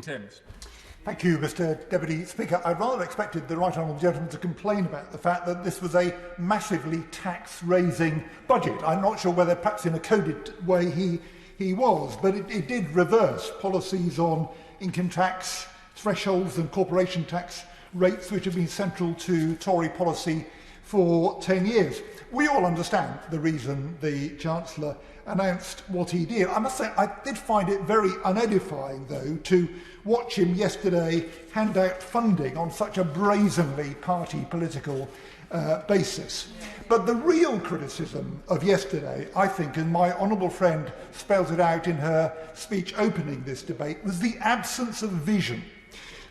Thames. Thank you, Mr Deputy Speaker. I rather expected the right honourable gentleman to complain about the fact that this was a massively tax-raising budget. I'm not sure whether perhaps in a coded way he was, but it did reverse policies on income tax thresholds and corporation tax rates which have been central to Tory policy for 10 years. We all understand the reason the Chancellor announced what he did. I must say, I did find it very unedifying, though, to watch him yesterday hand out funding on such a brazenly party political basis. But the real criticism of yesterday, I think, and my honourable friend spells it out in her speech opening this debate, was the absence of vision.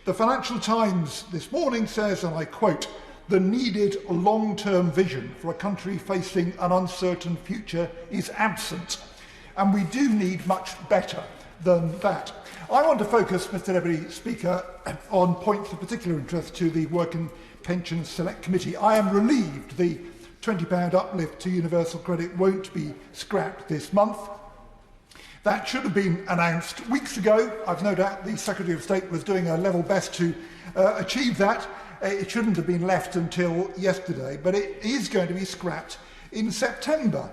The Financial Times this morning says, and I quote, "The needed long-term vision for a country facing an uncertain future is absent." And we do need much better than that. I want to focus, Mr Deputy Speaker, on points of particular interest to the Work and Pensions Select Committee. I am relieved the £20 uplift to universal credit won't be scrapped this month. That should have been announced weeks ago. I've no doubt the Secretary of State was doing her level best to achieve that. It shouldn't have been left until yesterday, but it is going to be scrapped in September.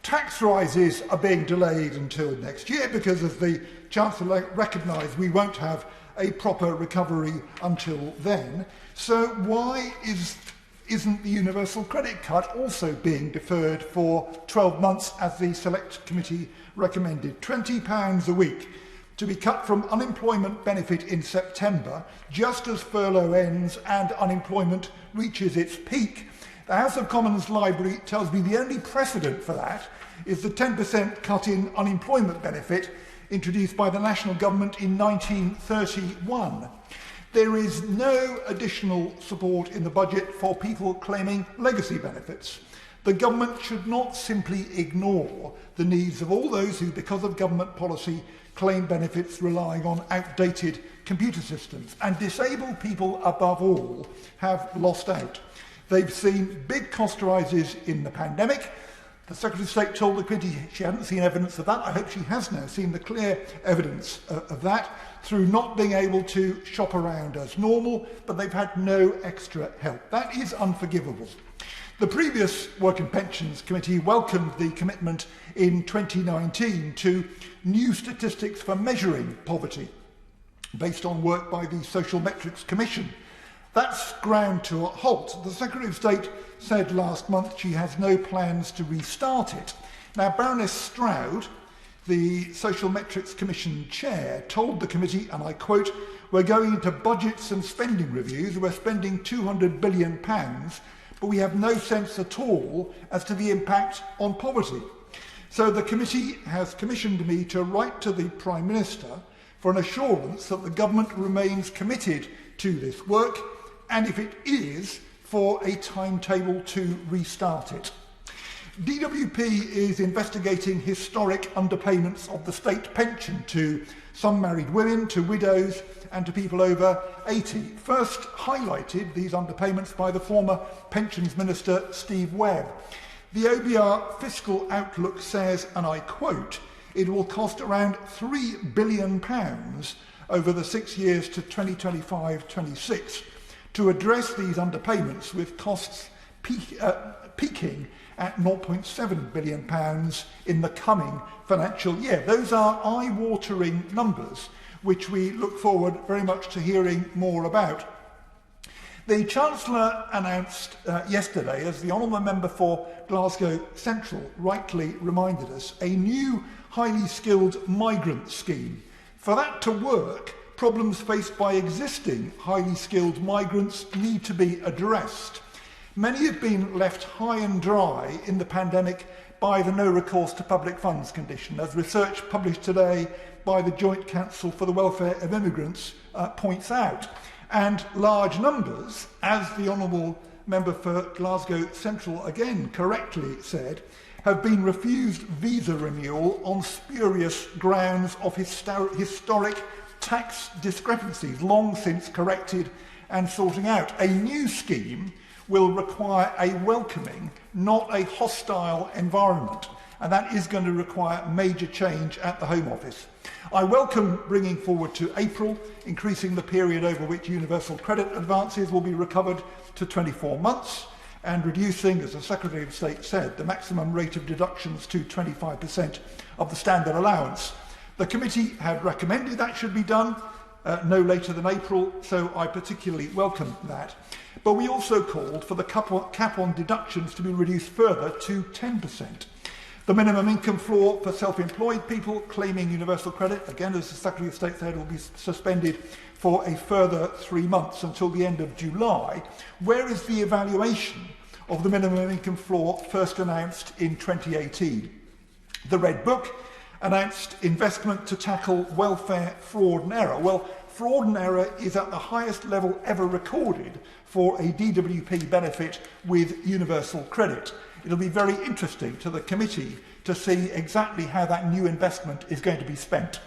Tax rises are being delayed until next year because, as the Chancellor recognised, we won't have a proper recovery until then. So why isn't the universal credit cut also being deferred for 12 months, as the Select Committee recommended? £20 a week to be cut from unemployment benefit in September, just as furlough ends and unemployment reaches its peak. The House of Commons Library tells me the only precedent for that is the 10% cut in unemployment benefit introduced by the National Government in 1931. There is no additional support in the budget for people claiming legacy benefits. The government should not simply ignore the needs of all those who, because of government policy, claim benefits relying on outdated computer systems. And disabled people, above all, have lost out. They've seen big cost rises in the pandemic. The Secretary of State told the committee she hadn't seen evidence of that. I hope she has now seen the clear evidence of that through not being able to shop around as normal, but they've had no extra help. That is unforgivable. The previous Work and Pensions Committee welcomed the commitment in 2019 to new statistics for measuring poverty based on work by the Social Metrics Commission. That's ground to a halt. The Secretary of State said last month she has no plans to restart it. Now, Baroness Stroud, the Social Metrics Commission chair, told the committee, and I quote, "We're going into budgets and spending reviews. We're spending £200 billion, but we have no sense at all as to the impact on poverty." So the committee has commissioned me to write to the Prime Minister for an assurance that the government remains committed to this work, and if it is, for a timetable to restart it. DWP is investigating historic underpayments of the state pension to some married women, to widows and to people over 80. First highlighted, these underpayments, by the former Pensions Minister Steve Webb. The OBR fiscal outlook says, and I quote, "It will cost around £3 billion over the 6 years to 2025-26 to address these underpayments, with costs peaking at £0.7 billion in the coming financial year." Those are eye-watering numbers, which we look forward very much to hearing more about. The Chancellor announced yesterday, as the Honourable Member for Glasgow Central rightly reminded us, a new highly skilled migrant scheme. For that to work, problems faced by existing highly skilled migrants need to be addressed. Many have been left high and dry in the pandemic by the no recourse to public funds condition, as research published today by the Joint Council for the Welfare of Immigrants points out. And large numbers, as the Honourable Member for Glasgow Central again correctly said, have been refused visa renewal on spurious grounds of historic tax discrepancies, long since corrected and sorting out. A new scheme will require a welcoming, not a hostile environment. and that is going to require major change at the Home Office. I welcome bringing forward to April, increasing the period over which universal credit advances will be recovered to 24 months, and reducing, as the Secretary of State said, the maximum rate of deductions to 25% of the standard allowance. The committee had recommended that should be done no later than April, so I particularly welcome that. But we also called for the cap on deductions to be reduced further to 10%. The minimum income floor for self-employed people claiming universal credit, again as the Secretary of State said, will be suspended for a further 3 months until the end of July. Where is the evaluation of the minimum income floor first announced in 2018? The Red Book announced investment to tackle welfare fraud and error. Well, fraud and error is at the highest level ever recorded for a DWP benefit with universal credit. It'll be very interesting to the committee to see exactly how that new investment is going to be spent.